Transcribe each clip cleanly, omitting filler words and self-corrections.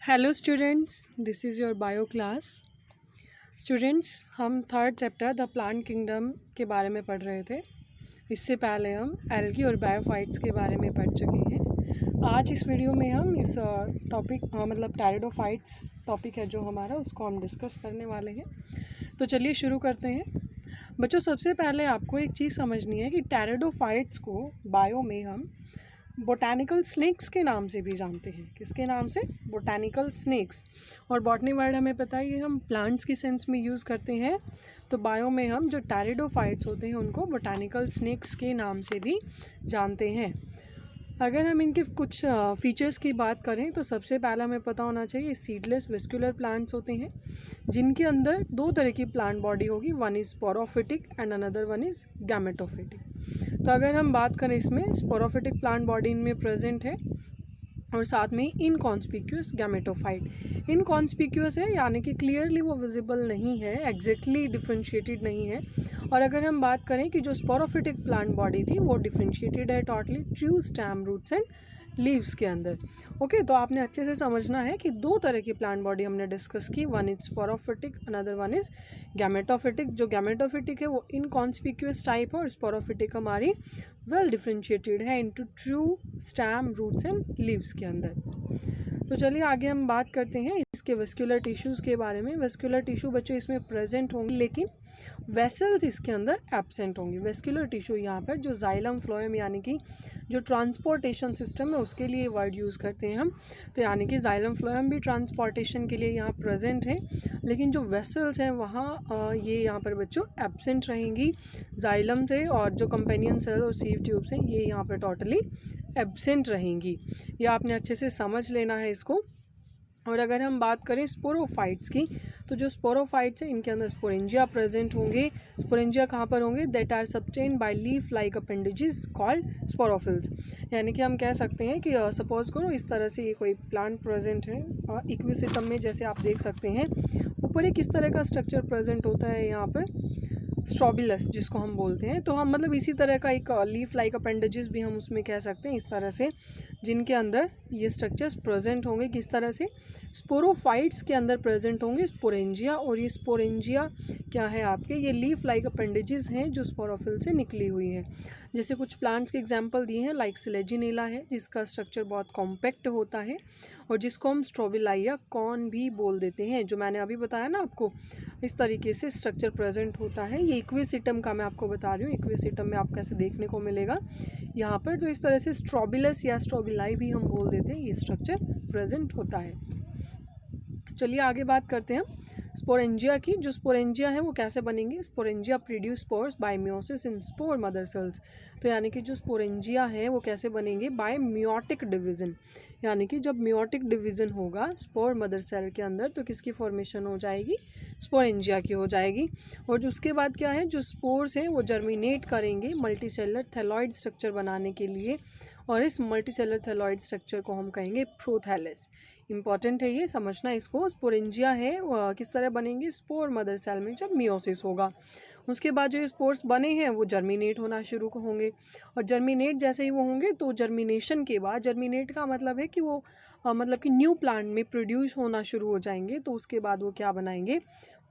Hello students, this is your bio class. Students, हम third chapter the plant kingdom के बारे में पढ़ रहे थे। इससे पहले हम एल्गी और बायोफाइट्स के बारे में पढ़ चुके हैं। आज इस वीडियो में हम इस टॉपिक मतलब टेरिडोफाइट्स टॉपिक है जो हमारा, उसको हम डिस्कस करने वाले हैं। तो चलिए शुरू करते हैं। बच्चों, सबसे पहले आपको एक चीज़ समझनी है कि टेरिडोफाइट्स को बायो में हम बोटैनिकल स्नेक्स के नाम से भी जानते हैं। किसके नाम से? Botanical snacks. और बॉटनी वर्ड हमें पता ही है, हम प्लांट्स की सेंस में यूज़ करते हैं। तो बायो में हम जो टेरिडोफाइट्स होते हैं उनको बोटैनिकल स्नेक्स के नाम से भी जानते हैं। अगर हम इनके कुछ फीचर्स की बात करें तो सबसे पहला हमें पता होना चाहिए सीडलेस वेस्कुलर प्लांट्स होते हैं जिनके अंदर दो तरह की प्लांट बॉडी होगी, one is sporophytic and another one is gametophytic. तो अगर हम बात करें इसमें स्पोरोफिटिक प्लांट बॉडी इनमें प्रेजेंट है और साथ में इनकॉन्स्पिक्यूअस गैमेटोफाइट। इनकॉन्स्पिक्यूअस है यानी कि क्लियरली वो विजिबल नहीं है, एग्जैक्टली डिफ्रेंशिएटेड नहीं है। और अगर हम बात करें कि जो स्पोरोफिटिक प्लांट बॉडी थी वो डिफ्रेंशिएटेड है totally true stem, roots and leaves के अंदर। ओके, तो आपने अच्छे से समझना है कि दो तरह की प्लांट बॉडी हमने डिस्कस की, one is sporophytic, another one is gametophytic. जो गैमेटोफिटिक है वो इनकॉन्स्पिक्यूअस टाइप है और स्पोरोफिटिक हमारी वेल डिफ्रेंशिएटेड है into true stem, roots and leaves के अंदर। तो चलिए आगे हम बात करते हैं इसके वेस्कुलर टिश्यूज़ के बारे में। वेस्कुलर टिश्यू बच्चों इसमें प्रेजेंट होंगे लेकिन वेसल्स इसके अंदर एब्सेंट होंगी। वेस्कुलर टिश्यू यहाँ पर जो जाइलम फ्लोएम यानी कि जो ट्रांसपोर्टेशन सिस्टम है उसके लिए वर्ड यूज़ करते हैं हम। तो यानी कि जाइलम फ्लोएम भी ट्रांसपोर्टेशन के लिए यहाँ प्रेजेंट है, लेकिन जो वेसल्स हैं वहाँ ये यहाँ पर बच्चों एब्सेंट रहेंगी जाइलम से, और जो कंपेनियन सेल और सीव ट्यूब्स हैं ये यहाँ पर टोटली एब्सेंट रहेंगी। ये आपने अच्छे से समझ लेना है इसको। और अगर हम बात करें स्पोरोफाइट्स की, तो जो स्पोरोफाइट्स हैं इनके अंदर स्पोरेंजिया प्रेजेंट होंगे। स्पोरेंजिया कहाँ पर होंगे? That are subtended by leaf like appendages called sporophylls. यानी कि हम कह सकते हैं कि सपोज करो इस तरह से ये कोई प्लांट प्रेजेंट है इक्विसिटम में, जैसे आप देख सकते हैं ऊपर एक किस तरह का स्ट्रक्चर प्रेजेंट होता है यहाँ पर, स्ट्रॉबिलस जिसको हम बोलते हैं। तो हम मतलब इसी तरह का एक लीफ लाइक अपेंडेजेस भी हम उसमें कह सकते हैं इस तरह से, जिनके अंदर ये स्ट्रक्चर्स प्रेजेंट होंगे। किस तरह से? स्पोरोफाइट्स के अंदर प्रेजेंट होंगे स्पोरेंजिया, और ये स्पोरेंजिया क्या है आपके? ये लीफ लाइक अपेंडेजेस हैं जो स्पोरोफिल से निकली हुई है। जैसे कुछ प्लांट्स के एग्जाम्पल दिए हैं, लाइक सिलेजिनेला है जिसका स्ट्रक्चर बहुत कॉम्पैक्ट होता है और जिसको हम स्ट्रोबिलाइया कॉर्न भी बोल देते हैं, जो मैंने अभी बताया ना आपको, इस तरीके से स्ट्रक्चर प्रेजेंट होता है। ये इक्विसिटम का मैं आपको बता रही हूँ, इक्विसिटम में आपको कैसे देखने को मिलेगा यहाँ पर। तो इस तरह से स्ट्रोबिलस या स्ट्रोबिलाई भी हम बोल देते हैं, ये स्ट्रक्चर प्रेजेंट होता है। चलिए आगे बात करते हैं स्पोरेंजिया की। जो स्पोरेंजिया है वो कैसे बनेंगे? Sporangia produce spores by meiosis in spore mother cells. तो यानी कि जो स्पोरेंजिया है वो कैसे बनेंगे? By meiotic division. यानी कि जब मियोटिक डिवीजन होगा स्पोर मदर सेल के अंदर तो किसकी फॉर्मेशन हो जाएगी? स्पोरेंजिया की हो जाएगी। और जो उसके बाद क्या है, जो स्पोर्स हैं वो जर्मिनेट करेंगे मल्टीसेलर थैलॉइड स्ट्रक्चर बनाने के लिए, और इस मल्टीसेलर थैलॉइड स्ट्रक्चर को हम कहेंगे प्रोथैलस। इंपॉर्टेंट है ये समझना इसको। स्पोरेंजिया है किस तरह बनेंगे? स्पोर मदर सेल में जब मियोसिस होगा उसके बाद जो ये स्पोर्स बने हैं वो जर्मिनेट होना शुरू होंगे, और जर्मिनेट जैसे ही वो होंगे तो जर्मिनेशन के बाद, जर्मिनेट का मतलब है कि वो मतलब कि न्यू प्लांट में प्रोड्यूस होना शुरू हो जाएंगे। तो उसके बाद वो क्या बनाएंगे?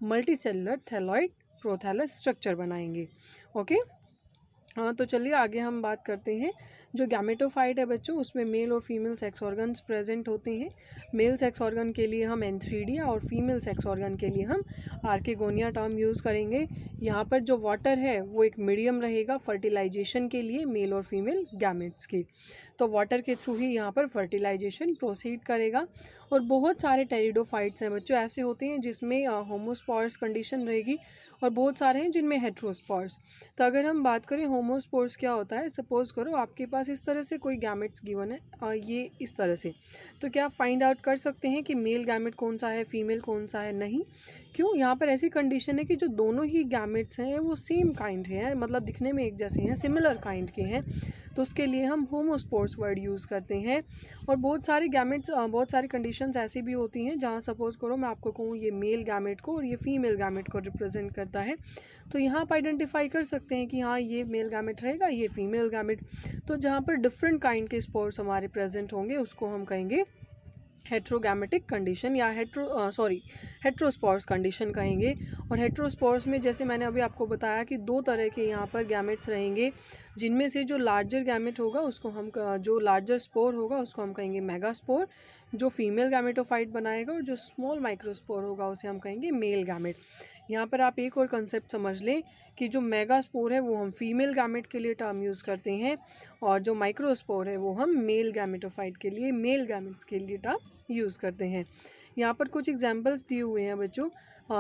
मल्टीसेलुलर थैलॉइड प्रोथैलस स्ट्रक्चर बनाएंगे। ओके, हाँ, तो चलिए आगे हम बात करते हैं। जो गैमेटोफाइट है बच्चों उसमें मेल और फीमेल सेक्स ऑर्गन्स प्रेजेंट होते हैं। मेल सेक्स ऑर्गन के लिए हम एंथ्रीडिया और फीमेल सेक्स ऑर्गन के लिए हम आर्केगोनिया टर्म यूज़ करेंगे। यहाँ पर जो वाटर है वो एक मीडियम रहेगा फर्टिलाइजेशन के लिए मेल और फीमेल गैमेट्स की। तो वाटर के थ्रू ही यहाँ पर फर्टिलाइजेशन प्रोसीड करेगा। और बहुत सारे टेरिडोफाइट्स हैं बच्चों ऐसे होते हैं जिसमें होमोस्पोर्स कंडीशन रहेगी, और बहुत सारे हैं जिनमें हेट्रोस्पोर्स। तो अगर हम बात करें होमोस्पोर्स क्या होता है, सपोज करो आपके पास इस तरह से कोई गैमेट्स गिवन है ये इस तरह से, तो क्या आप फाइंड आउट कर सकते हैं कि मेल गैमेट कौन सा है, फीमेल कौन सा है? नहीं। क्यों? यहाँ पर ऐसी कंडीशन है कि जो दोनों ही गैमेट्स हैं वो सेम काइंड हैं, मतलब दिखने में एक जैसे हैं, सिमिलर काइंड के हैं। तो उसके लिए हम होमोस्पोर्स वर्ड यूज़ करते हैं। और बहुत सारे गैमेट्स, बहुत सारी कंडीशंस ऐसी भी होती हैं जहाँ सपोज करो मैं आपको कहूँ ये मेल गैमेट को और ये फीमेल गैमेट को रिप्रेजेंट करता है, तो यहाँ आप आइडेंटिफाई कर सकते हैं कि हाँ ये मेल गैमेट रहेगा, ये फीमेल गैमेट। तो जहाँ पर डिफरेंट काइंड के स्पोर्स हमारे प्रेजेंट होंगे उसको हम कहेंगे हेट्रोगैमेटिक कंडीशन या हेट्रोस्पोर्स कंडीशन कहेंगे। और हेट्रोस्पोर्स में जैसे मैंने अभी आपको बताया कि दो तरह के यहाँ पर गैमेट्स रहेंगे, जिनमें से जो लार्जर गैमेट होगा उसको हम जो लार्जर स्पोर होगा उसको हम कहेंगे मेगास्पोर, जो फीमेल गैमेटोफाइट बनाएगा, और जो स्मॉल माइक्रोस्पोर होगा उसे हम कहेंगे मेल गैमेट। यहाँ पर आप एक और कंसेप्ट समझ लें कि जो मेगास्पोर है वो हम फीमेल गैमेट के लिए टर्म यूज़ करते हैं, और जो माइक्रोस्पोर है वो हम मेल गैमेटोफाइट के लिए, मेल गैमेट्स के लिए टर्म यूज़ करते हैं। यहाँ पर कुछ एग्जांपल्स दिए हुए हैं बच्चों,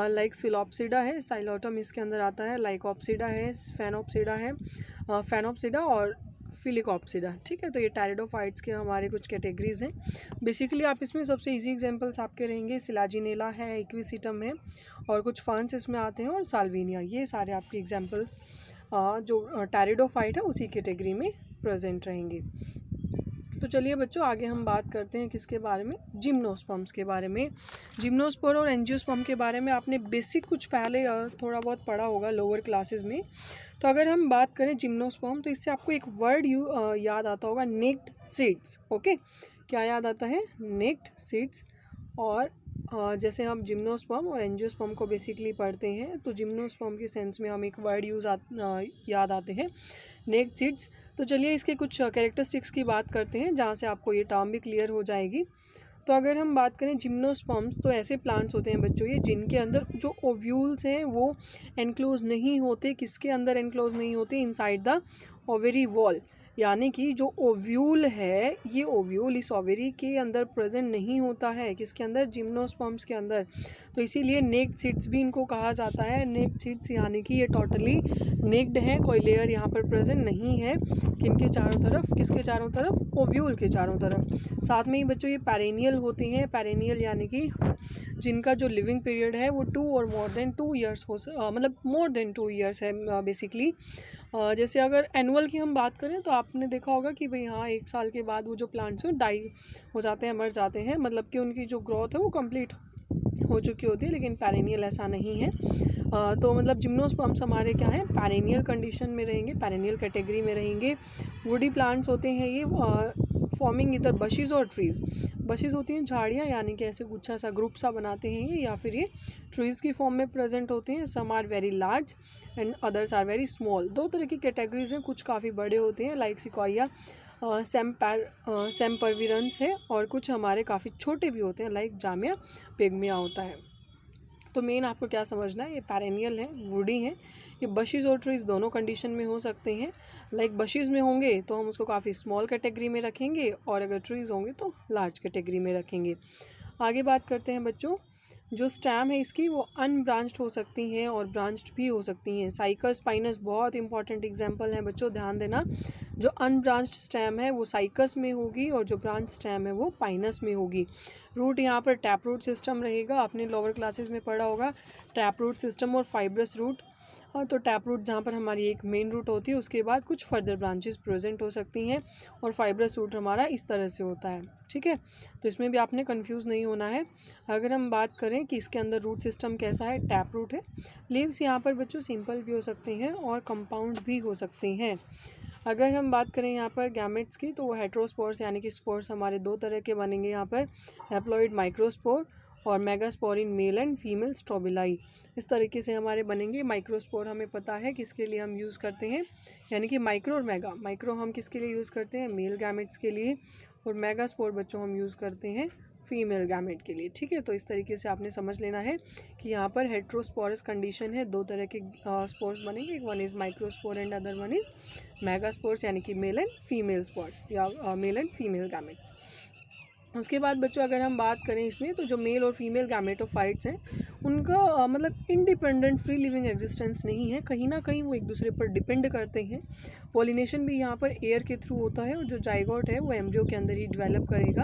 लाइक सिलोप्सिडा है, साइलोटम इसके अंदर आता है, लाइकोप्सिडा है, फेनोप्सिडा और फिलिकोप्सिडा। ठीक है, तो ये टेरिडोफाइट्स के हमारे कुछ कैटेगरीज हैं। बेसिकली आप इसमें सबसे इजी एग्जांपल्स आपके रहेंगे सिलाजिनेला है, इक्विसिटम है, और कुछ फर्न्स इसमें आते हैं, और साल्विनिया। ये सारे आपके एग्जांपल्स जो टेरिडोफाइट है उसी कैटेगरी में प्रेजेंट रहेंगे। तो चलिए बच्चों आगे हम बात करते हैं किसके बारे में, जिम्नोस्पर्म्स के बारे में। जिम्नोस्पोर और एंजियोस्पर्म के बारे में आपने बेसिक कुछ पहले थोड़ा बहुत पढ़ा होगा लोअर क्लासेस में। तो अगर हम बात करें जिम्नोस्पर्म, तो इससे आपको एक वर्ड याद आता होगा, नेक्ड सीड्स। ओके, क्या याद आता है? Naked seeds. और जैसे हम जिम्नोस्पर्म और एंजियोस्पर्म को बेसिकली पढ़ते हैं, तो जिम्नोस्पर्म के सेंस में हम एक वर्ड याद आते हैं, नेक्ड सीड्स। तो चलिए इसके कुछ कैरेक्टरिस्टिक्स की बात करते हैं, जहाँ से आपको ये टर्म भी क्लियर हो जाएगी। तो अगर हम बात करें जिम्नोस्पर्म्स, तो ऐसे प्लांट्स होते हैं बच्चों ये, जिनके अंदर जो ओव्यूल्स हैं वो एनक्लोज नहीं होते। किसके अंदर एनक्लोज नहीं होते? Inside the ovary wall. यानी कि जो ओव्यूल है, ये ओव्यूल इस ओवेरी के अंदर प्रेजेंट नहीं होता है। किसके अंदर? जिम्नोस्पर्म्स के अंदर। तो इसीलिए नेक्ड सीड्स भी इनको कहा जाता है। नेक्ड सीड्स यानी कि ये टोटली नेक्ड हैं, कोई लेयर यहाँ पर प्रेजेंट नहीं है। किनके चारों तरफ? किसके चारों तरफ? ओव्यूल के चारों तरफ। साथ में ही बच्चों ये पेरेनियल होती हैं। पेरेनियल यानी कि जिनका जो लिविंग पीरियड है वो 2 और मोर देन 2 ईयर्स मतलब मोर देन 2 ईयर्स है बेसिकली। जैसे अगर एनुअल की हम बात करें तो आपने देखा होगा कि भाई हाँ 1 साल के बाद वो जो प्लांट्स हैं डाई हो जाते हैं, मर जाते हैं, मतलब कि उनकी जो ग्रोथ है वो कंप्लीट हो चुकी होती है। लेकिन पेरेनियल ऐसा नहीं है। तो मतलब जिम्नोस्पर्म्स हमारे क्या हैं? पेरेनियल कंडीशन में रहेंगे, पेरेनियल कैटेगरी में रहेंगे। वुडी प्लांट्स होते हैं ये, फॉर्मिंग इधर बशीज़ और ट्रीज़। बशीज़ होती हैं झाड़ियाँ, यानी कि ऐसे गुच्छा सा ग्रुप सा बनाते हैं ये, या फिर ये ट्रीज़ की फॉर्म में प्रेजेंट होते हैं। Some are very large and others are very small. दो तरह की कैटेगरीज हैं, कुछ काफ़ी बड़े होते हैं लाइक सिक्वाया सेम्परविरंस है, और कुछ हमारे काफ़ी छोटे भी होते हैं लाइक जामिया पिग्मिया होता है। तो मेन आपको क्या समझना है, ये पेरेनियल है, वुडी हैं। ये बशीज़ और ट्रीज़ दोनों कंडीशन में हो सकते हैं। लाइक बशीज़ में होंगे तो हम उसको काफ़ी स्मॉल कैटेगरी में रखेंगे, और अगर ट्रीज़ होंगे तो लार्ज कैटेगरी में रखेंगे। आगे बात करते हैं बच्चों, जो स्टैम है इसकी वो अनब्रांच्ड हो सकती हैं और ब्रांच्ड भी हो सकती हैं। साइकस स्पाइनस बहुत इंपॉर्टेंट एग्जांपल है बच्चों, ध्यान देना। जो अनब्रांच्ड स्टेम है वो साइकस में होगी, और जो ब्रांच स्टेम है वो पाइनस में होगी। रूट यहाँ पर टैप रूट सिस्टम रहेगा, आपने लोअर क्लासेस में पढ़ा होगा टैप रूट सिस्टम और फाइब्रस रूट। तो टैप रूट जहाँ पर हमारी एक मेन रूट होती है, उसके बाद कुछ फर्दर ब्रांचेस प्रेजेंट हो सकती हैं, और फाइब्रस रूट हमारा इस तरह से होता है। ठीक है, तो इसमें भी आपने कंफ्यूज नहीं होना है। अगर हम बात करें कि इसके अंदर रूट सिस्टम कैसा है, टैप रूट है। लीव्स यहाँ पर बच्चों सिंपल भी हो सकते हैं और कंपाउंड भी हो सकते हैं। अगर हम बात करें यहाँ पर गैमेट्स की, तो वो हेट्रोस्पोर्स यानी कि स्पोर्स हमारे दो तरह के बनेंगे यहाँ पर, हैप्लॉइड माइक्रोस्पोर और megaspore in male and female strobili. इस तरीके से हमारे बनेंगे। माइक्रोस्पोर हमें पता है किसके लिए हम यूज़ करते हैं, यानी कि माइक्रो और मेगा। माइक्रो हम किसके लिए यूज़ करते हैं? मेल गैमेट्स के लिए, और मेगास्पोर बच्चों हम यूज़ करते हैं फीमेल गैमेट के लिए। ठीक है, तो इस तरीके से आपने समझ लेना है कि यहाँ पर हेट्रोस्पोरस कंडीशन है, दो तरह के स्पोर्स बनेंगे, एक one is microspore and other one is megaspores, यानी कि मेल एंड फीमेल स्पोर्स या मेल एंड फीमेल गैमेट्स। उसके बाद बच्चों अगर हम बात करें इसमें, तो जो मेल और फीमेल गैमेटोफाइट्स हैं उनका मतलब इंडिपेंडेंट फ्री लिविंग एग्जिस्टेंस नहीं है, कहीं ना कहीं वो एक दूसरे पर डिपेंड करते हैं। पॉलिनेशन भी यहाँ पर एयर के थ्रू होता है, और जो जाइगोट है वो एम्ब्रियो के अंदर ही डेवलप करेगा,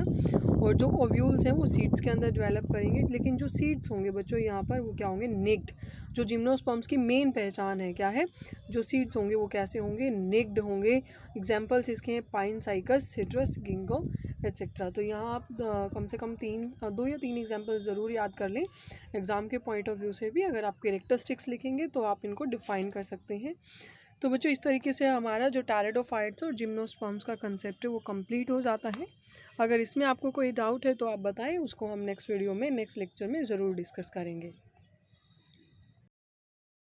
और जो ओव्यूल्स हैं वो सीड्स के अंदर डेवलप करेंगे। लेकिन जो सीड्स होंगे बच्चों यहाँ पर वो क्या होंगे? नेक्ड। जो जिम्नोस्पर्म्स की मेन पहचान है क्या है? जो सीड्स होंगे वो कैसे होंगे? नेक्ड होंगे। एग्जाम्पल्स इसके हैं पाइन साइकस, सिट्रस, गिंगो एट्सेट्रा। तो यहाँ आप कम से कम 2 या 3 एग्जाम्पल्स ज़रूर याद कर लें एग्ज़ाम के पॉइंट ऑफ व्यू से भी। अगर आप कैरेक्टरिस्टिक्स लिखेंगे तो आप इनको डिफ़ाइन कर सकते हैं। तो बच्चों इस तरीके से हमारा जो टैरिडोफाइट्स और जिम्नोस्पर्म्स का कंसेप्ट है वो कंप्लीट हो जाता है। अगर इसमें आपको कोई डाउट है तो आप बताएं, उसको हम नेक्स्ट वीडियो में नेक्स्ट लेक्चर में ज़रूर डिस्कस करेंगे।